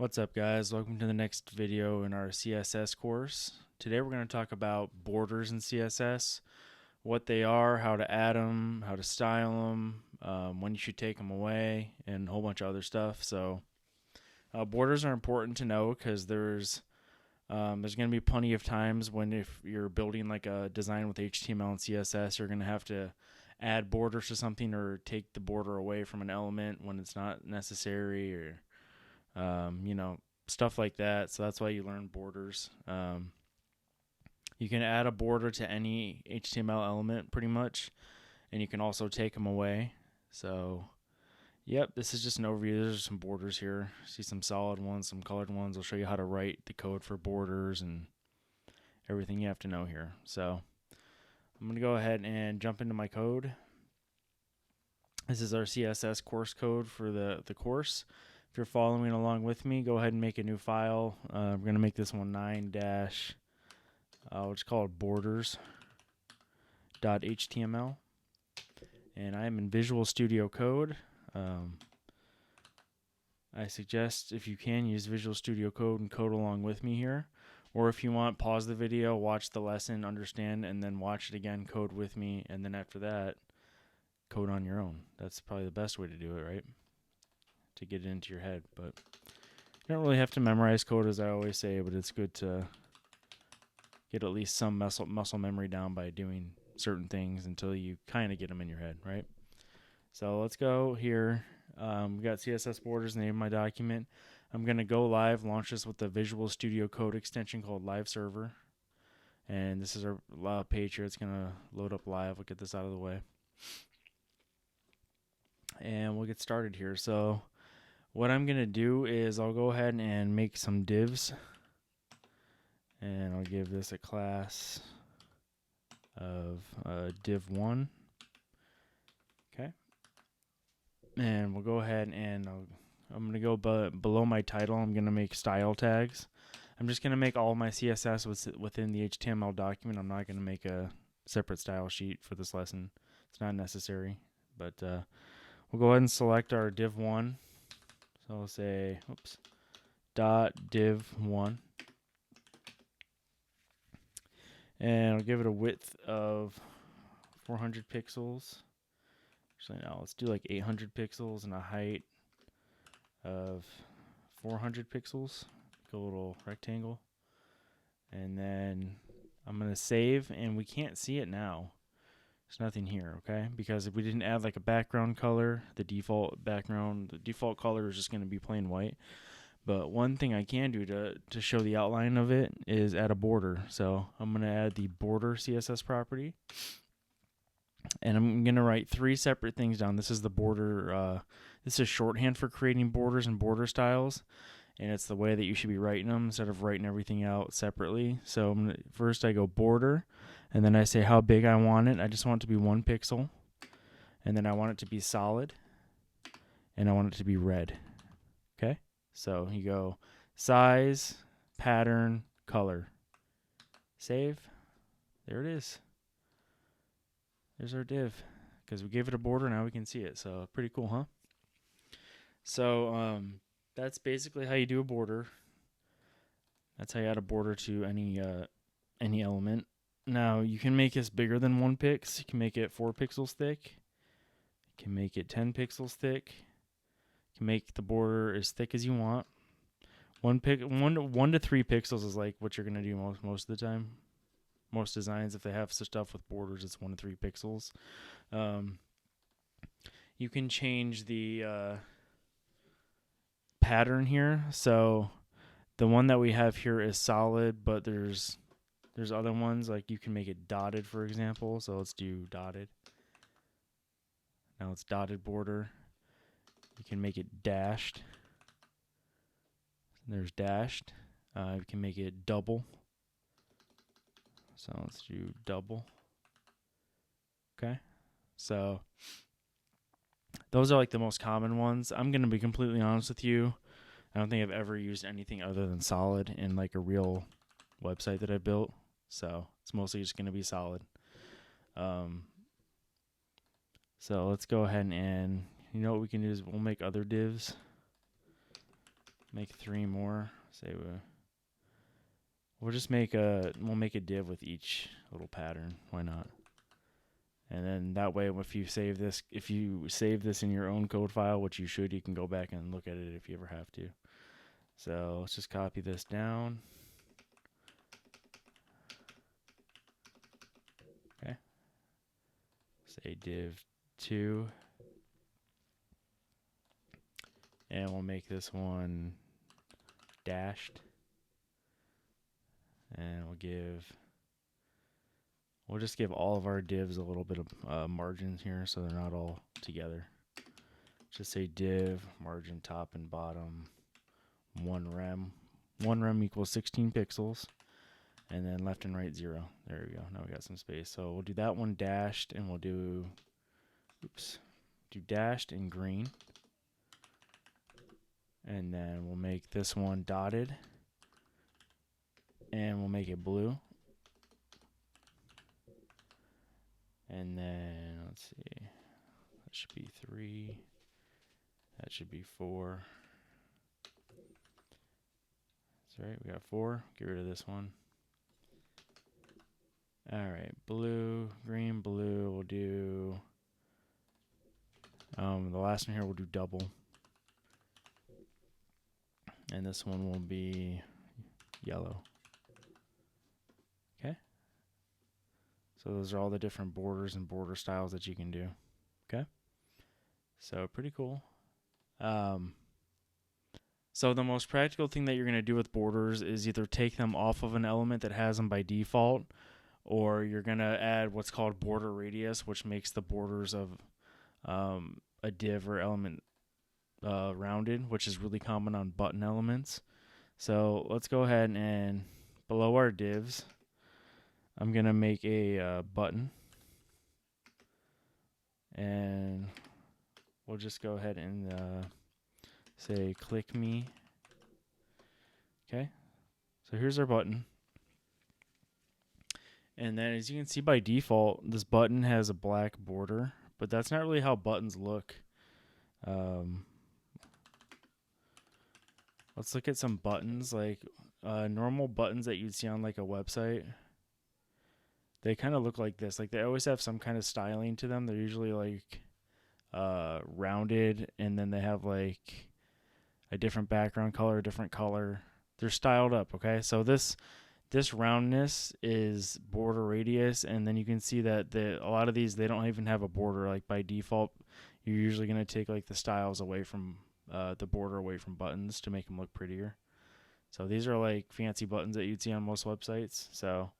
What's up, guys? Welcome to the next video in our CSS course. Today we're going to talk about borders in CSS, what they are, how to add them, how to style them, when you should take them away, and a whole bunch of other stuff. So borders are important to know because there's going to be plenty of times when if you're building like a design with HTML and CSS, you're going to have to add borders to something or take the border away from an element when it's not necessary, or stuff like that. So that's why you learn borders. You can add a border to any HTML element pretty much, and you can also take them away. So, yep, this is just an overview. There's some borders here. See some solid ones, some colored ones. I'll show you how to write the code for borders and everything you have to know here. So, I'm going to go ahead and jump into my code. This is our CSS course code for the course. If you're following along with me, go ahead and make a new file. We're going to make this one 9 dash, we'll just call it borders.html. And I am in Visual Studio Code. I suggest, if you can, use Visual Studio Code and code along with me here. Or if you want, pause the video, watch the lesson, understand, and then watch it again, code with me, and then after that, code on your own. That's probably the best way to do it, right? To get it into your head. But you don't really have to memorize code, as I always say, but it's good to get at least some muscle memory down by doing certain things until you kind of get them in your head, right? So let's go here. We got CSS borders, name of my document. I'm going to go live, launch this with the Visual Studio Code extension called Live Server. And this is our page here. It's going to load up live. We'll get this out of the way. And we'll get started here. So what I'm going to do is I'll go ahead and make some divs. And I'll give this a class of div1. Okay. And we'll go ahead and I'm going to go below my title. I'm going to make style tags. I'm just going to make all my CSS within the HTML document. I'm not going to make a separate style sheet for this lesson. It's not necessary. But we'll go ahead and select our div1. So I'll say, dot div1. And I'll give it a width of 400 pixels. Actually, no, let's do like 800 pixels and a height of 400 pixels. Make a little rectangle. And then I'm going to save, and we can't see it now. There's nothing here, okay? Because if we didn't add like a background color, the default color is just going to be plain white. But one thing I can do to show the outline of it is add a border. So I'm going to add the border CSS property. And I'm going to write 3 separate things down. This is the border. This is shorthand for creating borders and border styles. And it's the way that you should be writing them instead of writing everything out separately. So first I go border. And then I say how big I want it. I just want it to be 1 pixel. And then I want it to be solid. And I want it to be red. Okay? So you go size, pattern, color. Save. There it is. There's our div. Because we gave it a border, now we can see it. So pretty cool, huh? So that's basically how you do a border. That's how you add a border to any element. Now you can make this bigger than 1 pix. You can make it 4 pixels thick. You can make it 10 pixels thick. You can make the border as thick as you want. 1 to 3 pixels is like what you're gonna do most of the time. Most designs, if they have stuff with borders, it's 1 to 3 pixels. You can change the pattern here. So the one that we have here is solid, but there's other ones, like you can make it dotted, for example. So let's do dotted. Now it's dotted border. You can make it dashed. There's dashed. You can make it double. So let's do double. Okay. So those are like the most common ones. I'm going to be completely honest with you. I don't think I've ever used anything other than solid in like a real website that I built. So it's mostly just going to be solid. So let's go ahead and you know what we can do is we'll make other divs. make 3 more. Say we'll just make we'll make a div with each little pattern. Why not? And then that way, if you save this in your own code file, which you should, you can go back and look at it if you ever have to. So let's just copy this down. Okay. Say div 2. And we'll make this one dashed. And we'll just give all of our divs a little bit of margins here so they're not all together. Just say div, margin top and bottom, 1 rem. 1 rem equals 16 pixels. And then left and right 0. There we go. Now we got some space. So we'll do that one dashed, and we'll do dashed in green. And then we'll make this one dotted. And we'll make it blue. And then, let's see. That should be 3. That should be 4. That's right, we got 4. Get rid of this one. Alright, blue, green, blue. We'll do the last one here, we'll do double. And this one will be yellow. Okay. So those are all the different borders and border styles that you can do. Okay. So pretty cool. So the most practical thing that you're going to do with borders is either take them off of an element that has them by default, or you're going to add what's called border radius, which makes the borders of a div or element rounded, which is really common on button elements. So let's go ahead and below our divs, I'm going to make a button. And we'll just go ahead and say click me. Okay, so here's our button. And then as you can see by default, this button has a black border, but that's not really how buttons look. Let's look at some buttons, like normal buttons that you'd see on like a website. They kind of look like this. Like they always have some kind of styling to them. They're usually like rounded, and then they have like a different background color, a different color. They're styled up, okay? So this roundness is border radius, and then you can see that a lot of these, they don't even have a border. Like by default, you're usually going to take like the styles away from the border away from buttons to make them look prettier. So these are like fancy buttons that you'd see on most websites. So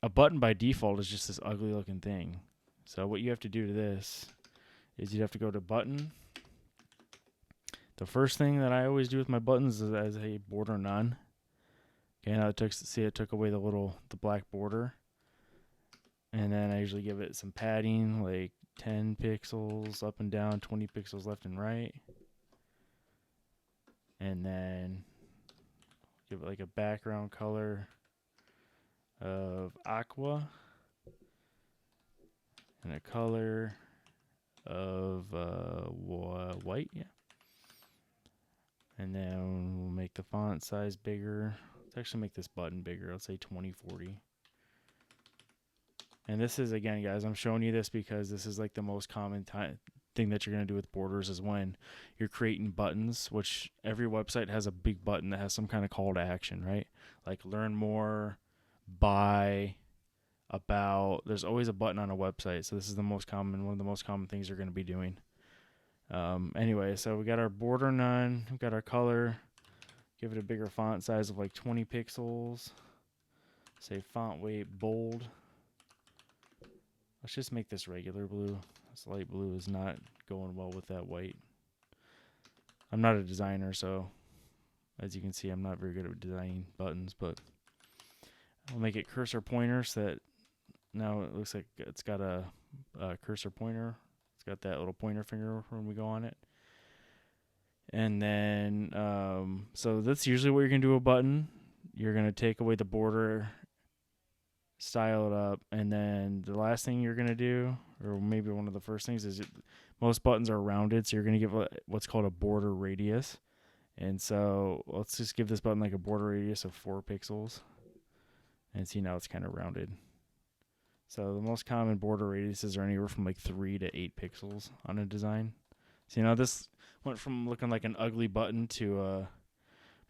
a button by default is just this ugly looking thing. So what you have to do to this is you'd have to go to button. The first thing that I always do with my buttons is as a border none. Okay, now it took away the black border. And then I usually give it some padding, like 10 pixels up and down, 20 pixels left and right. And then give it like a background color of aqua. And a color of white, yeah. And then we'll make the font size bigger. Let's actually make this button bigger. Let's say 2040. And this is, again, guys, I'm showing you this because this is like the most common thing that you're going to do with borders is when you're creating buttons, which every website has a big button that has some kind of call to action, right? Like learn more, buy, about. There's always a button on a website. So this is one of the most common things you're going to be doing. Anyway, so we got our border none, we got our color, give it a bigger font size of like 20 pixels, say font weight bold. Let's just make this regular blue. This light blue is not going well with that white. I'm not a designer, so as you can see, I'm not very good at designing buttons, but I'll make it cursor pointer so that now it looks like it's got a cursor pointer. It's got that little pointer finger when we go on it. And then, so that's usually what you're going to do a button. You're going to take away the border, style it up, and then the last thing you're going to do, or maybe one of the first things, is most buttons are rounded, so you're going to give what's called a border radius. And so let's just give this button like a border radius of 4 pixels. And see, now it's kind of rounded. So the most common border radiuses are anywhere from like 3 to 8 pixels on a design. So now this went from looking like an ugly button to a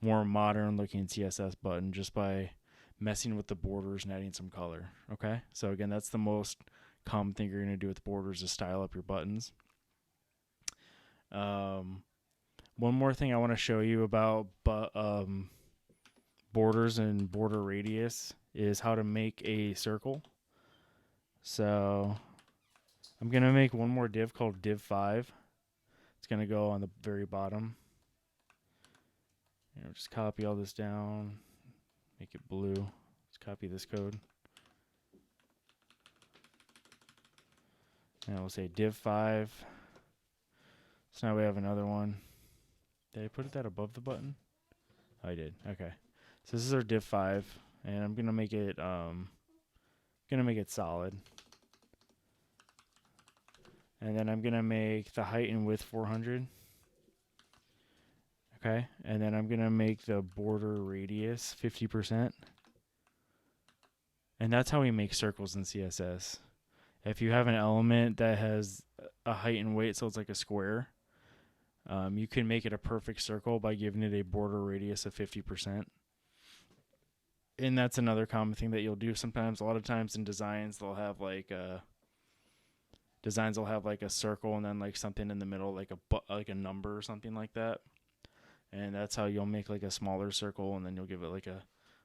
more modern looking CSS button just by messing with the borders and adding some color. Okay, so again, that's the most common thing you're going to do with borders is style up your buttons. One more thing I want to show you about borders and border radius is how to make a circle. So I'm going to make one more div called div5. It's going to go on the very bottom. Just copy all this down, make it blue. Let's copy this code. And we'll say div5. So now we have another one. Did I put that above the button? Oh, I did. Okay. So this is our div5, and I'm gonna make it solid. And then I'm gonna make the height and width 400. Okay. And then I'm gonna make the border radius 50%. And that's how we make circles in CSS. If you have an element that has a height and weight, so it's like a square, you can make it a perfect circle by giving it a border radius of 50%. And that's another common thing that you'll do sometimes. A lot of times in designs, they'll have like a circle and then like something in the middle, like a number or something like that. And that's how you'll make like a smaller circle, and then you'll give it like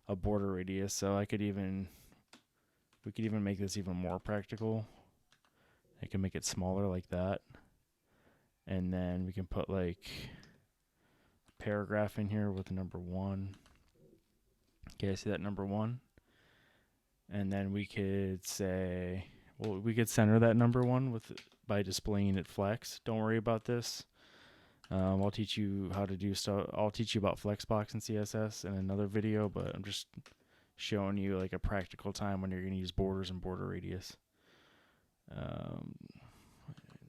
a border radius. So we could even make this even more practical. I can make it smaller like that. And then we can put like a paragraph in here with the number 1. Okay, I see that number 1. And then we could say, well, we could center that number 1 by displaying it flex. Don't worry about this. I'll teach you how to do stuff. I'll teach you about flexbox in CSS in another video, but I'm just showing you like a practical time when you're going to use borders and border radius.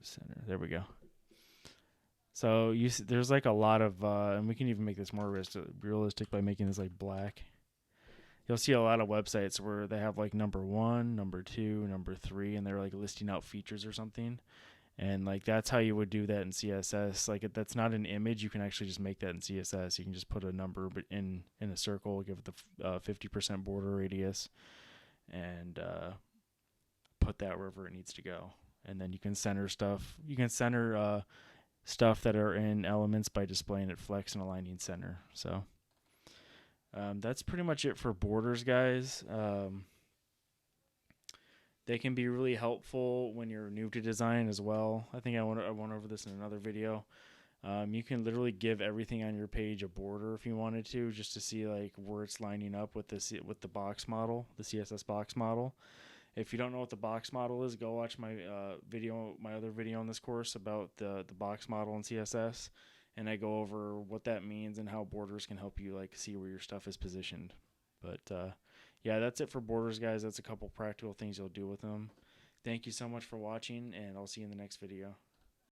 Center. There we go. So there's like a lot of, and we can even make this more realistic by making this like black. You'll see a lot of websites where they have like number 1, number 2, number 3, and they're like listing out features or something. And like that's how you would do that in CSS. Like if that's not an image, you can actually just make that in CSS. You can just put a number in a circle, give it the 50% border radius, and put that wherever it needs to go. And then you can center stuff. You can center stuff that are in elements by displaying it flex and aligning center. So that's pretty much it for borders, guys. They can be really helpful when you're new to design as well. I think I went over this in another video. You can literally give everything on your page a border if you wanted to, just to see like where it's lining up with the box model, the CSS box model. If you don't know what the box model is, go watch my other video on this course about the box model in CSS, and I go over what that means and how borders can help you like see where your stuff is positioned. But yeah, that's it for borders, guys. That's a couple practical things you'll do with them. Thank you so much for watching, and I'll see you in the next video.